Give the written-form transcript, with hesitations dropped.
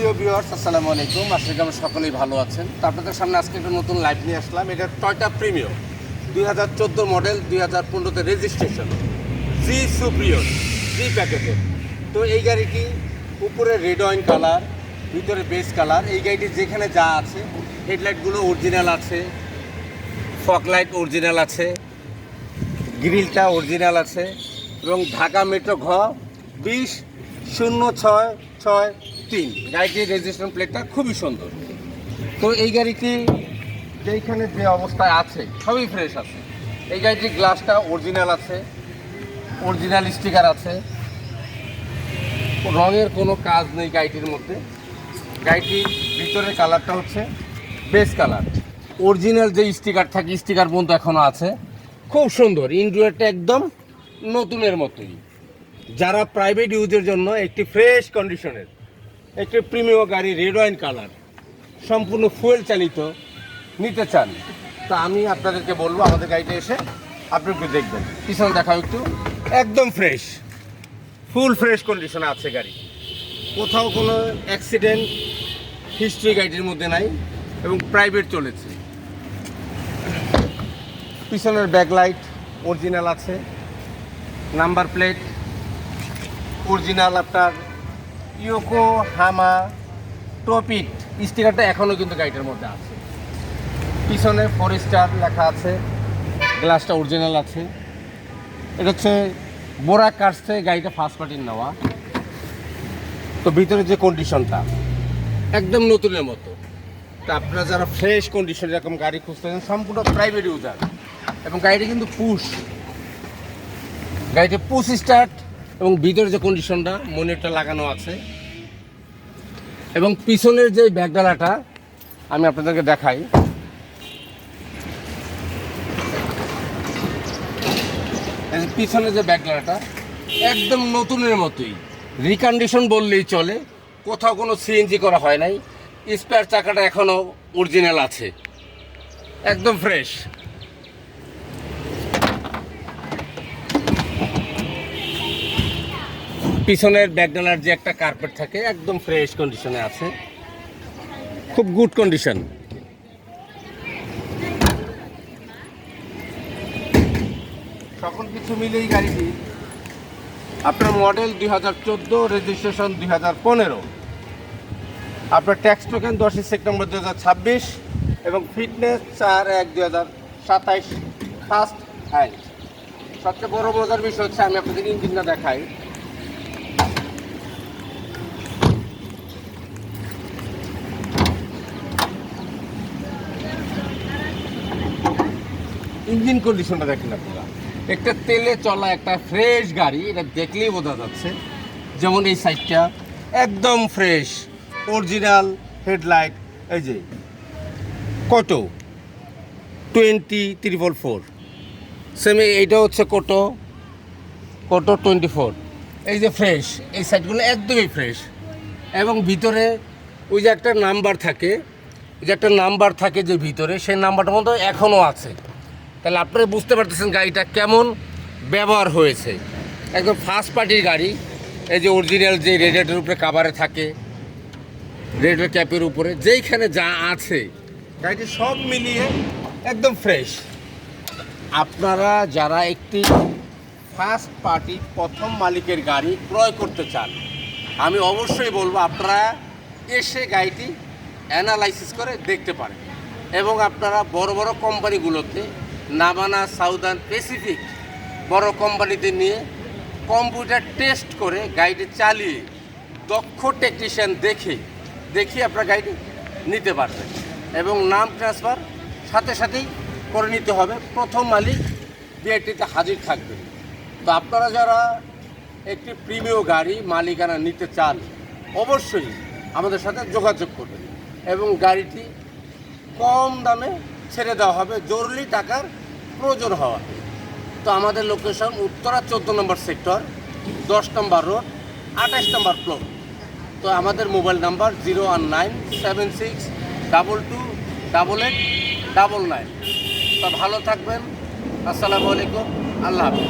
প্রিয় ভিউয়ার্স, আসসালামু আলাইকুম। আশা করি সকলেই ভালো আছেন। তো আপনাদের সামনে আজকে একটা নতুন লাইভ নিয়ে আসলাম। এটা টয়োটা প্রিমিও 2014 মডেল, 2015তে রেজিস্ট্রেশন, জি সুপ্রিয়র, জি প্যাকেটের। তো এই গাড়িটি উপরে রেড ওয়াইন কালার, ভিতরে বেস কালার। এই গাড়িটি যেখানে যা আছে, হেডলাইটগুলো অরিজিনাল আছে, ফগ লাইট অরিজিনাল আছে, গ্রিলটা অরিজিনাল আছে এবং ঢাকা মেট্রো ঘ 20-0663। গাড়িটির রেজিস্ট্রেশন প্লেটটা খুবই সুন্দর। তো এই গাড়িটি যেইখানে যে অবস্থায় আছে সবই ফ্রেশ আছে। এই গাড়িটির গ্লাসটা অরিজিনাল আছে, অরিজিনাল স্টিকার আছে, রঙের কোনো কাজ নেই গাড়িটির মধ্যে। গাড়িটির ভিতরের কালারটা হচ্ছে বেস কালার, অরিজিনাল যে স্টিকার থাকে স্টিকার পর্যন্ত এখনও আছে, খুব সুন্দর। ইন্টেরিয়রটা একদম নতুনের মতোই। যারা প্রাইভেট ইউজের জন্য একটি ফ্রেশ কন্ডিশনের একটি প্রিমিয়াম গাড়ি রেড ওয়াইন কালার সম্পূর্ণ ফুয়েল চালিত নিতে চান, তা আমি আপনাদেরকে বলবো আমাদের গাড়িতে এসে আপনি একটু দেখবেন। পিছনে দেখাও একটু, একদম ফ্রেশ, ফুল ফ্রেশ কন্ডিশনে আছে গাড়ি। কোথাও কোনো অ্যাক্সিডেন্ট হিস্ট্রি গাড়িটির মধ্যে নাই এবং প্রাইভেট চলেছে। পিছনের ব্যাকলাইট অরিজিনাল আছে, নাম্বার প্লেট অরিজিনাল, আপনার ইয়োকো হামা টপিট স্টিকারটা এখনও কিন্তু গাড়িটার মধ্যে আছে। পিছনে 4 স্টার লেখা আছে, গ্লাসটা অরিজিনাল আছে। এটা হচ্ছে বোরা কার্স থেকে গাড়িটা ফার্স্ট পার্টির নেওয়া। তো ভিতরে যে কন্ডিশনটা একদম নতুনের মতো। তা আপনারা যারা ফ্রেশ কন্ডিশন এরকম গাড়ি খুঁজতেছেন, সম্পূর্ণ প্রাইভেট ইউজার, এবং গাড়িটা কিন্তু গাড়িটা পুশ স্টার্ট এবং ভিতরে যে কন্ডিশনটা মনিটরটা লাগানো আছে। এবং পিছনের যে ব্যাকডালাটা আমি আপনাদেরকে দেখাই, পিছনে যে ব্যাকডালাটা একদম নতুনের মতোই, রিকন্ডিশন বললেই চলে। কোথাও কোনো সিএনজি করা হয় নাই, স্পেয়ার চাকাটা এখনও অরিজিনাল আছে, একদম ফ্রেশ। পিছনের ব্যাকডালার যে একটা কার্পেট থাকে একদম ফ্রেশ কন্ডিশনে আছে, খুব গুড কন্ডিশন। সকল কিছু মিলেই গাড়িটি আপনার মডেল 2014, রেজিস্ট্রেশন 2015, আপনার ট্যাক্স টোকেন 10 সেপ্টেম্বর 2026 এবং ফিটনেস 4/1/2027 ফার্স্ট হ্যান্ড। সবচেয়ে বড় মজার বিষয় হচ্ছে আমি আপনাদের ইঞ্জিনটা দেখাই। ইঞ্জিন কন্ডিশনটা দেখেন আপনারা, একটা তেলে চলা একটা ফ্রেশ গাড়ি, এটা দেখলেই বোঝা যাচ্ছে। যেমন এই সাইডটা একদম ফ্রেশ, অরিজিনাল হেডলাইট, এই যে কোটো 20-444, সেম এইটা হচ্ছে কোটো 24, এই যে ফ্রেশ, এই সাইডগুলো একদমই ফ্রেশ। এবং ভিতরে ওই যে একটা নাম্বার থাকে, যে ভিতরে সেই নাম্বারটার মধ্যে এখনও আছে। তাহলে আপনারা বুঝতে পারতেছেন গাড়িটা কেমন ব্যবহার হয়েছে। একদম ফার্স্ট পার্টির গাড়ি। এই যে অরিজিনাল যে রেডিয়েটরের উপরে কাভারে থাকে, রেডিয়েটর ক্যাপের উপরে যেইখানে যা আছে, গাড়িটি সব মিলিয়ে একদম ফ্রেশ। আপনারা যারা একটি ফার্স্ট পার্টি প্রথম মালিকের গাড়ি ক্রয় করতে চান, আমি অবশ্যই বলবো আপনারা এসে গাড়িটি অ্যানালাইসিস করে দেখতে পারেন। এবং আপনারা বড় বড় কোম্পানিগুলোতে, নাভানা, সাউদার্ন, প্যাসিফিক বড় কোম্পানিতে নিয়ে কম্পিউটার টেস্ট করে গাড়িটি চালিয়ে দক্ষ টেকনিশিয়ান দেখে আপনার গাড়িটি নিতে পারবেন। এবং নাম ট্রান্সফার সাথে সাথেই করে নিতে হবে, প্রথম মালিক বিআইটিতে হাজির থাকবে। তো আপনারা যারা একটি প্রিমিয়াম গাড়ি মালিকানা নিতে চান, অবশ্যই আমাদের সাথে যোগাযোগ করবেন এবং গাড়িটি কম দামে ছেড়ে দেওয়া হবে জরুরি টাকার প্রয়োজন হওয়া। তো আমাদের লোকেশন উত্তরা 14 নম্বর সেক্টর, 10 নম্বর রোড, 28 নম্বর ফ্লোর। তো আমাদের মোবাইল নাম্বার 01976228899। তো ভালো থাকবেন। আসসালামু আলাইকুম, আল্লাহ হাফিজ।